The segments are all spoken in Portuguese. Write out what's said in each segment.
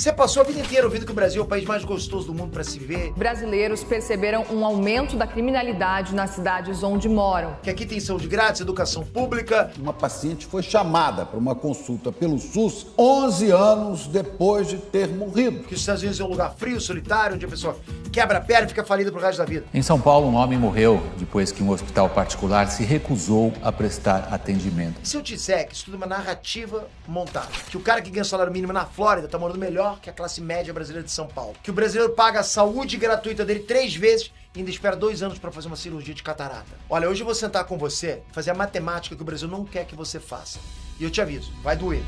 Você passou a vida inteira ouvindo que o Brasil é o país mais gostoso do mundo para se viver. Brasileiros perceberam um aumento da criminalidade nas cidades onde moram. Que aqui tem saúde grátis, educação pública. Uma paciente foi chamada para uma consulta pelo SUS 11 anos depois de ter morrido. Que os Estados Unidos é um lugar frio, solitário, onde a pessoa quebra a perna e fica falida pro resto da vida. Em São Paulo, um homem morreu depois que um hospital particular se recusou a prestar atendimento. Se eu te disser que isso tudo é uma narrativa montada, que o cara que ganha salário mínimo na Flórida tá morando melhor que a classe média brasileira de São Paulo, que o brasileiro paga a saúde gratuita dele 3 vezes e ainda espera 2 anos para fazer uma cirurgia de catarata. Olha, hoje eu vou sentar com você e fazer a matemática que o Brasil não quer que você faça. E eu te aviso, vai doer.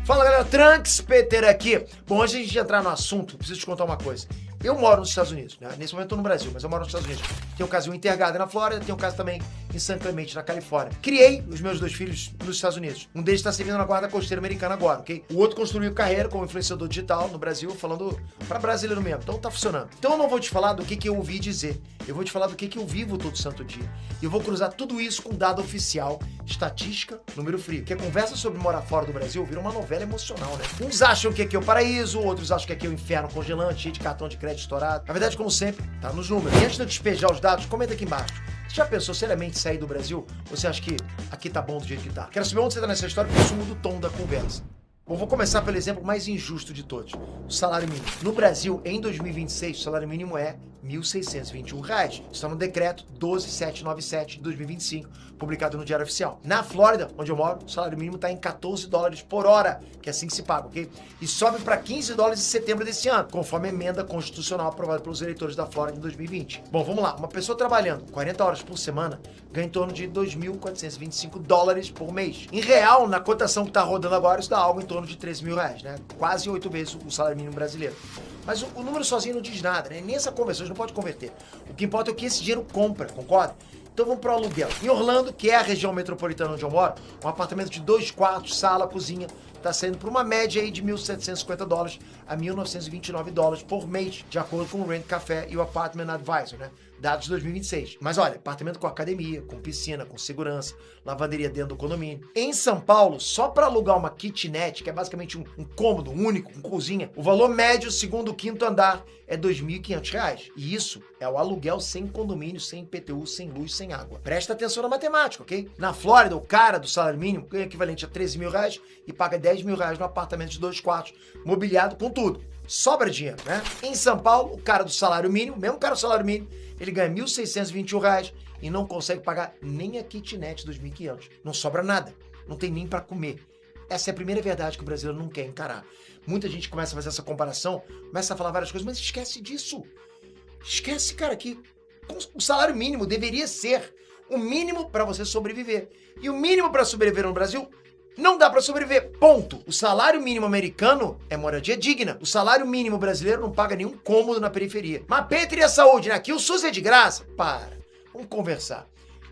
Fala galera, Trunks Peter aqui. Bom, antes de a gente entrar no assunto, preciso te contar uma coisa. Eu moro nos Estados Unidos, né? Nesse momento eu tô no Brasil, mas eu moro nos Estados Unidos. Tenho um caso em Intergarden na Flórida, tenho um caso também em San Clemente, na Califórnia. Criei os meus 2 filhos nos Estados Unidos. Um deles está servindo na guarda costeira americana agora, ok? O outro construiu carreira como influenciador digital no Brasil, falando pra brasileiro mesmo. Então tá funcionando. Então eu não vou te falar do que eu ouvi dizer. Eu vou te falar do que eu vivo todo santo dia. E eu vou cruzar tudo isso com dado oficial, estatística, número frio. Porque a conversa sobre morar fora do Brasil vira uma novela emocional, né? Uns acham que aqui é o paraíso, outros acham que aqui é o inferno congelante, cheio de cartão de crédito estourado. Na verdade, como sempre, tá nos números. E antes de eu despejar os dados, comenta aqui embaixo. Você já pensou seriamente em sair do Brasil? Ou você acha que aqui tá bom do jeito que tá? Quero saber onde você tá nessa história, porque isso muda o tom da conversa. Bom, vou começar pelo exemplo mais injusto de todos, o salário mínimo. No Brasil, em 2026, o salário mínimo é R$ 1.621. Isso está no decreto 12797 de 2025, publicado no Diário Oficial. Na Flórida, onde eu moro, o salário mínimo está em $14 por hora, que é assim que se paga, ok? E sobe para $15 em setembro desse ano, conforme a emenda constitucional aprovada pelos eleitores da Flórida em 2020. Bom, vamos lá. Uma pessoa trabalhando 40 horas por semana ganha em torno de $2.425 por mês. Em real, na cotação que está rodando agora, isso dá algo em torno de R$13.000, né? Quase 8 vezes o salário mínimo brasileiro. Mas o número sozinho não diz nada, né? Nem essa conversão, a gente não pode converter. O que importa é o que esse dinheiro compra, concorda? Então vamos para o aluguel. Em Orlando, que é a região metropolitana onde eu moro, um apartamento de 2 quartos, sala, cozinha, está saindo por uma média aí de $1.750 a $1.929 por mês, de acordo com o Rent Café e o Apartment Advisor, né? Dados de 2026. Mas olha, apartamento com academia, com piscina, com segurança, lavanderia dentro do condomínio. Em São Paulo, só para alugar uma kitnet, que é basicamente um cômodo único, com cozinha, o valor médio, segundo o 5º andar, é R$ 2.500. E isso é o aluguel sem condomínio, sem IPTU, sem luz, sem água. Presta atenção na matemática, ok? Na Flórida, o cara do salário mínimo ganha equivalente a R$13.000 e paga R$10.000 no apartamento de 2 quartos, mobiliado com tudo. Sobra dinheiro, né? Em São Paulo, o cara do salário mínimo, mesmo cara do salário mínimo, ele ganha R$ 1.621 e não consegue pagar nem a kitnet dos 1.500. Não sobra nada. Não tem nem para comer. Essa é a primeira verdade que o brasileiro não quer encarar. Muita gente começa a fazer essa comparação, começa a falar várias coisas, mas esquece disso. Esquece, cara, que o salário mínimo deveria ser o mínimo para você sobreviver. E o mínimo para sobreviver no Brasil não dá para sobreviver, ponto. O salário mínimo americano é moradia digna. O salário mínimo brasileiro não paga nenhum cômodo na periferia. Mas Petri e a saúde, né? Aqui o SUS é de graça? Para, vamos conversar.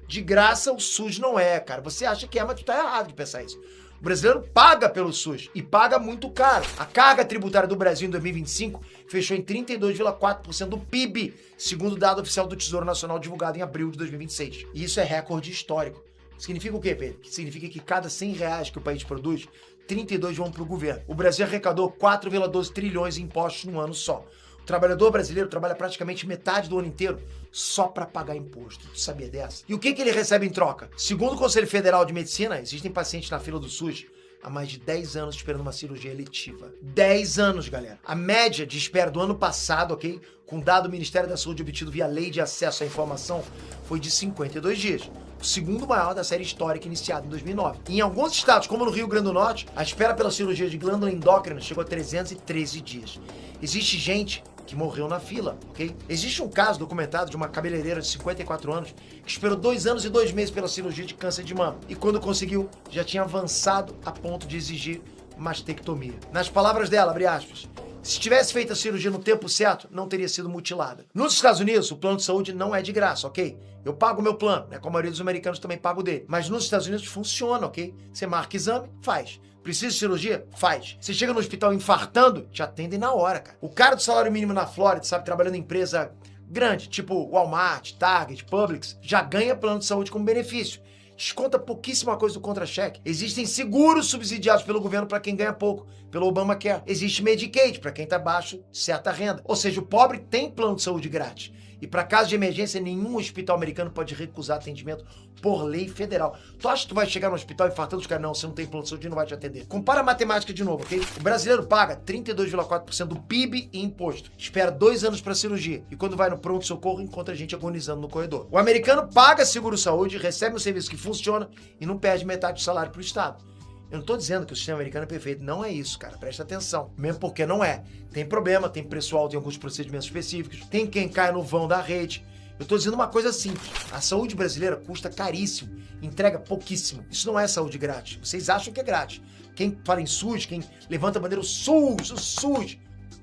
De graça o SUS não é, cara. Você acha que é, mas tu tá errado de pensar isso. O brasileiro paga pelo SUS e paga muito caro. A carga tributária do Brasil em 2025 fechou em 32,4% do PIB, segundo o dado oficial do Tesouro Nacional divulgado em abril de 2026. E isso é recorde histórico. Significa o quê, Pedro? Significa que cada R$100 que o país produz, 32 vão para o governo. O Brasil arrecadou 4,12 trilhões em impostos num ano só. O trabalhador brasileiro trabalha praticamente metade do ano inteiro só para pagar imposto. Tu sabia dessa? E o que ele recebe em troca? Segundo o Conselho Federal de Medicina, existem pacientes na fila do SUS há mais de 10 anos esperando uma cirurgia eletiva. 10 anos, galera. A média de espera do ano passado, ok? Com dado do Ministério da Saúde obtido via Lei de Acesso à Informação, foi de 52 dias. O segundo maior da série histórica iniciada em 2009. Em alguns estados, como no Rio Grande do Norte, a espera pela cirurgia de glândula endócrina chegou a 313 dias. Existe gente que morreu na fila, ok? Existe um caso documentado de uma cabeleireira de 54 anos que esperou 2 anos e 2 meses pela cirurgia de câncer de mama. E quando conseguiu, já tinha avançado a ponto de exigir mastectomia. Nas palavras dela, abre aspas, se tivesse feito a cirurgia no tempo certo, não teria sido mutilada. Nos Estados Unidos, o plano de saúde não é de graça, ok? Eu pago o meu plano, né? Como a maioria dos americanos também paga o dele. Mas nos Estados Unidos funciona, ok? Você marca exame, faz. Precisa de cirurgia? Faz. Você chega no hospital infartando, te atendem na hora, cara. O cara do salário mínimo na Flórida, sabe, trabalhando em empresa grande, tipo Walmart, Target, Publix, já ganha plano de saúde como benefício. Desconta pouquíssima coisa do contra-cheque. Existem seguros subsidiados pelo governo para quem ganha pouco, pelo Obamacare. Existe Medicaid para quem está abaixo de certa renda. Ou seja, o pobre tem plano de saúde grátis. E para caso de emergência, nenhum hospital americano pode recusar atendimento por lei federal. Tu acha que tu vai chegar no hospital infartando os caras? Não, você não tem plano de saúde, não vai te atender. Compara a matemática de novo, ok? O brasileiro paga 32,4% do PIB em imposto. Espera 2 anos para cirurgia. E quando vai no pronto-socorro, encontra gente agonizando no corredor. O americano paga seguro-saúde, recebe um serviço que funciona e não perde metade do salário pro Estado. Eu não tô dizendo que o sistema americano é perfeito. Não é isso, cara. Presta atenção. Mesmo porque não é. Tem problema, tem preço alto em alguns procedimentos específicos, tem quem cai no vão da rede. Eu tô dizendo uma coisa simples. A saúde brasileira custa caríssimo, entrega pouquíssimo. Isso não é saúde grátis. Vocês acham que é grátis. Quem fala em SUS, quem levanta a bandeira, o SUS,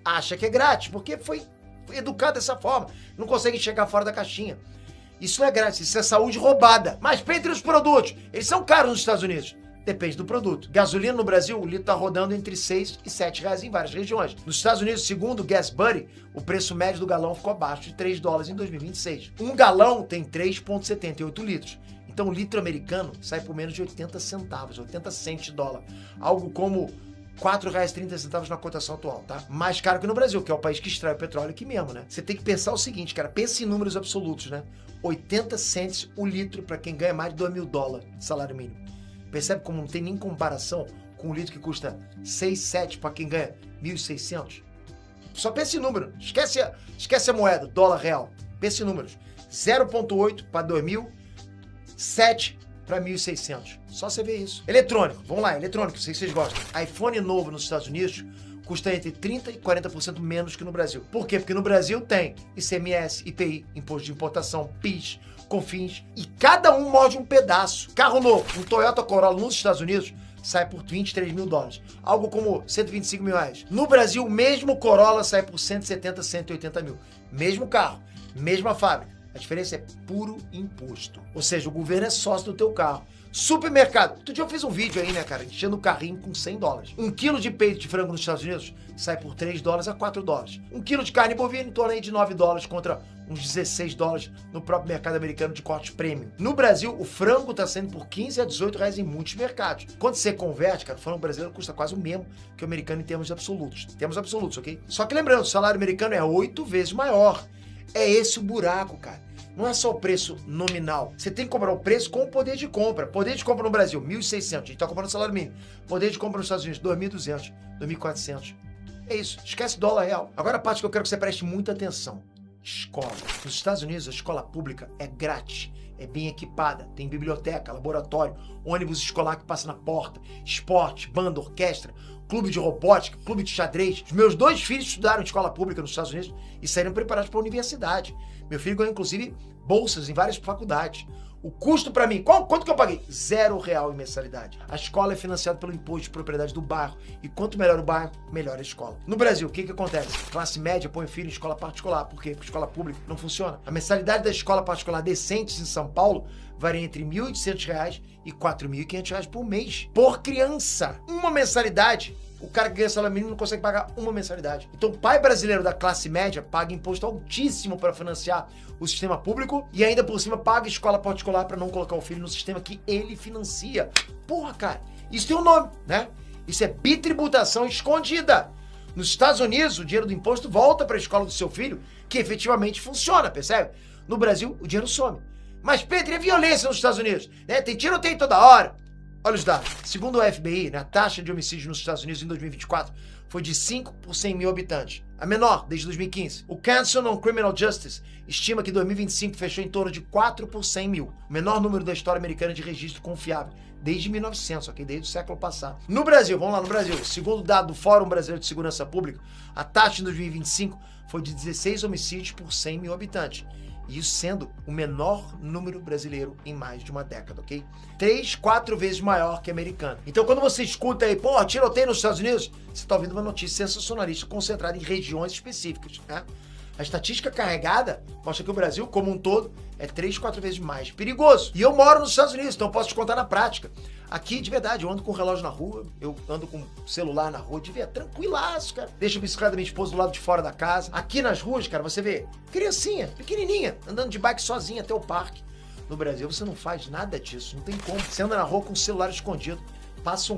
acha que é grátis, porque foi educado dessa forma. Não consegue chegar fora da caixinha. Isso não é grátis, isso é saúde roubada. Mas entre os produtos, eles são caros nos Estados Unidos. Depende do produto. Gasolina no Brasil, o litro tá rodando entre 6 e 7 reais em várias regiões. Nos Estados Unidos, segundo o Gas Buddy, o preço médio do galão ficou abaixo de 3 dólares em 2026. Um galão tem 3,78 litros. Então o litro americano sai por menos de 80 centavos, 80 cents de dólar. Algo como R$ 4,30 na cotação atual, tá? Mais caro que no Brasil, que é o país que extrai o petróleo aqui mesmo, né? Você tem que pensar o seguinte, cara, pense em números absolutos, né? 80 cents o litro para quem ganha mais de $2.000 de salário mínimo. Percebe como não tem nem comparação com um litro que custa 6, 7 para quem ganha 1.600? Só pense em número. Esquece a moeda, dólar real. Pense em números. 0,8 para 2.000, 7 para 1.600. Só você ver isso. Eletrônico. Vamos lá, eletrônico. Sei que vocês gostam. iPhone novo nos Estados Unidos custa entre 30% e 40% menos que no Brasil. Por quê? Porque no Brasil tem ICMS, IPI, Imposto de Importação, PIS, COFINS, e cada um morde um pedaço. Carro novo, um Toyota Corolla nos Estados Unidos sai por $23.000, algo como R$125 mil. No Brasil, o mesmo Corolla sai por 170, 180 mil. Mesmo carro, mesma fábrica. A diferença é puro imposto. Ou seja, o governo é sócio do teu carro. Supermercado. Outro dia eu fiz um vídeo aí, né, cara, enchendo o carrinho com $100. 1 quilo de peito de frango nos Estados Unidos sai por $3 a $4. 1 quilo de carne bovina em torno aí de $9 contra uns $16 no próprio mercado americano de cortes premium. No Brasil, o frango tá saindo por 15 a 18 reais em muitos mercados. Quando você converte, cara, o frango brasileiro custa quase o mesmo que o americano em termos absolutos. Termos absolutos, ok? Só que lembrando, o salário americano é 8 vezes maior. É esse o buraco, cara. Não é só o preço nominal. Você tem que comprar o preço com o poder de compra. Poder de compra no Brasil, 1.600. A gente tá comprando salário mínimo. Poder de compra nos Estados Unidos, 2.200, 2.400. É isso. Esquece dólar real. Agora a parte que eu quero que você preste muita atenção. Escola. Nos Estados Unidos, a escola pública é grátis. É bem equipada. Tem biblioteca, laboratório, ônibus escolar que passa na porta, esporte, banda, orquestra, clube de robótica, clube de xadrez. Os meus 2 filhos estudaram em escola pública nos Estados Unidos e saíram preparados para a universidade. Meu filho ganhou, inclusive, bolsas em várias faculdades. O custo para mim, quanto que eu paguei? R$0 em mensalidade. A escola é financiada pelo imposto de propriedade do bairro. E quanto melhor o bairro, melhor a escola. No Brasil, o que acontece? Classe média põe o filho em escola particular. Por quê? Porque escola pública não funciona. A mensalidade da escola particular decentes em São Paulo varia entre R$ 1.800 e R$ 4.500 por mês. Por criança. Uma mensalidade. O cara que ganha salário mínimo não consegue pagar uma mensalidade. Então o pai brasileiro da classe média paga imposto altíssimo para financiar o sistema público e ainda por cima paga escola particular para não colocar o filho no sistema que ele financia. Porra, cara, isso tem um nome, né? Isso é bitributação escondida. Nos Estados Unidos, o dinheiro do imposto volta para a escola do seu filho, que efetivamente funciona, percebe? No Brasil, o dinheiro some. Mas, Pedro, é violência nos Estados Unidos, né? Tem tiroteio toda hora. Olha os dados. Segundo o FBI, a taxa de homicídio nos Estados Unidos em 2024 foi de 5 por 100 mil habitantes. A menor desde 2015. O Council on Criminal Justice estima que 2025 fechou em torno de 4 por 100 mil. O menor número da história americana de registro confiável. Desde 1900, ok? Desde o século passado. No Brasil, vamos lá no Brasil. Segundo o dado do Fórum Brasileiro de Segurança Pública, a taxa em 2025 foi de 16 homicídios por 100 mil habitantes. Isso sendo o menor número brasileiro em mais de uma década, ok? 3, 4 vezes maior que americano. Então, quando você escuta aí, pô, tiroteio nos Estados Unidos, você está ouvindo uma notícia sensacionalista concentrada em regiões específicas, né? A estatística carregada mostra que o Brasil, como um todo, é 3, 4 vezes mais perigoso. E eu moro nos Estados Unidos, então eu posso te contar na prática. Aqui, de verdade, eu ando com o relógio na rua, eu ando com o celular na rua, de ver, tranquilaço, cara. Deixo a bicicleta da minha esposa do lado de fora da casa. Aqui nas ruas, cara, você vê criancinha, pequenininha, andando de bike sozinha até o parque. No Brasil, você não faz nada disso, não tem como. Você anda na rua com o celular escondido, passa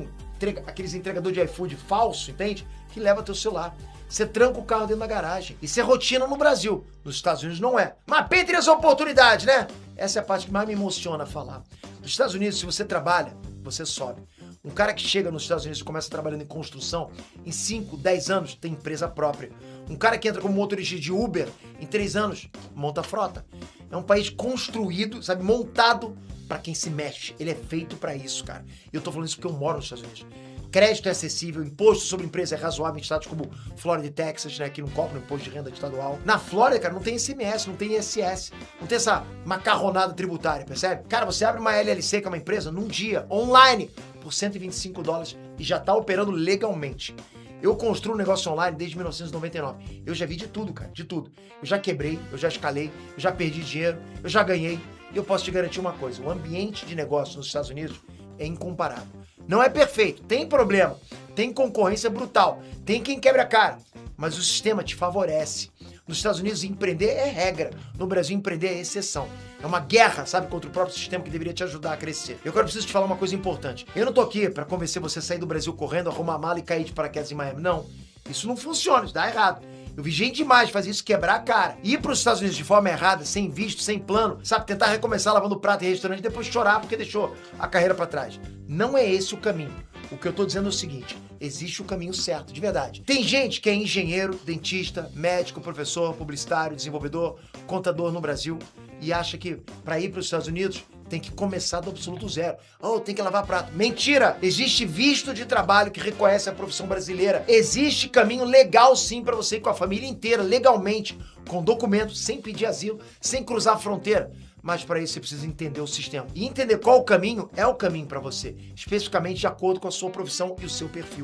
aqueles entregadores de iFood falso, entende? Que leva teu celular. Você tranca o carro dentro da garagem. Isso é rotina no Brasil. Nos Estados Unidos não é. Mas entre as oportunidades, né? Essa é a parte que mais me emociona falar. Nos Estados Unidos, se você trabalha, você sobe. Um cara que chega nos Estados Unidos e começa trabalhando em construção, em 5, 10 anos, tem empresa própria. Um cara que entra como motorista de Uber, em 3 anos, monta frota. É um país construído, sabe, montado para quem se mexe. Ele é feito para isso, cara. E eu tô falando isso porque eu moro nos Estados Unidos. Crédito é acessível, imposto sobre empresa é razoável em estados como Flórida e Texas, né, que não cobram imposto de renda estadual. Na Flórida, cara, não tem ICMS, não tem ISS, não tem essa macarronada tributária, percebe? Cara, você abre uma LLC, que é uma empresa, num dia, online, por $125 e já tá operando legalmente. Eu construo um negócio online desde 1999. Eu já vi de tudo, cara, de tudo. Eu já quebrei, eu já escalei, eu já perdi dinheiro, eu já ganhei. E eu posso te garantir uma coisa, o ambiente de negócio nos Estados Unidos é incomparável. Não é perfeito, tem problema, tem concorrência brutal, tem quem quebra a cara, mas o sistema te favorece. Nos Estados Unidos, empreender é regra, no Brasil, empreender é exceção. É uma guerra, sabe, contra o próprio sistema que deveria te ajudar a crescer. Eu agora preciso te falar uma coisa importante. Eu não tô aqui pra convencer você a sair do Brasil correndo, arrumar a mala e cair de paraquedas em Miami. Não, isso não funciona, isso dá errado. Eu vi gente demais fazer isso, quebrar a cara. Ir para os Estados Unidos de forma errada, sem visto, sem plano, sabe? Tentar recomeçar lavando prato em restaurante e depois chorar porque deixou a carreira para trás. Não é esse o caminho. O que eu tô dizendo é o seguinte, existe o caminho certo, de verdade. Tem gente que é engenheiro, dentista, médico, professor, publicitário, desenvolvedor, contador no Brasil e acha que para ir para os Estados Unidos tem que começar do absoluto zero. Oh, tem que lavar prato. Mentira! Existe visto de trabalho que reconhece a profissão brasileira. Existe caminho legal sim para você ir com a família inteira, legalmente, com documentos, sem pedir asilo, sem cruzar a fronteira. Mas para isso você precisa entender o sistema. E entender qual o caminho é o caminho para você, especificamente de acordo com a sua profissão e o seu perfil.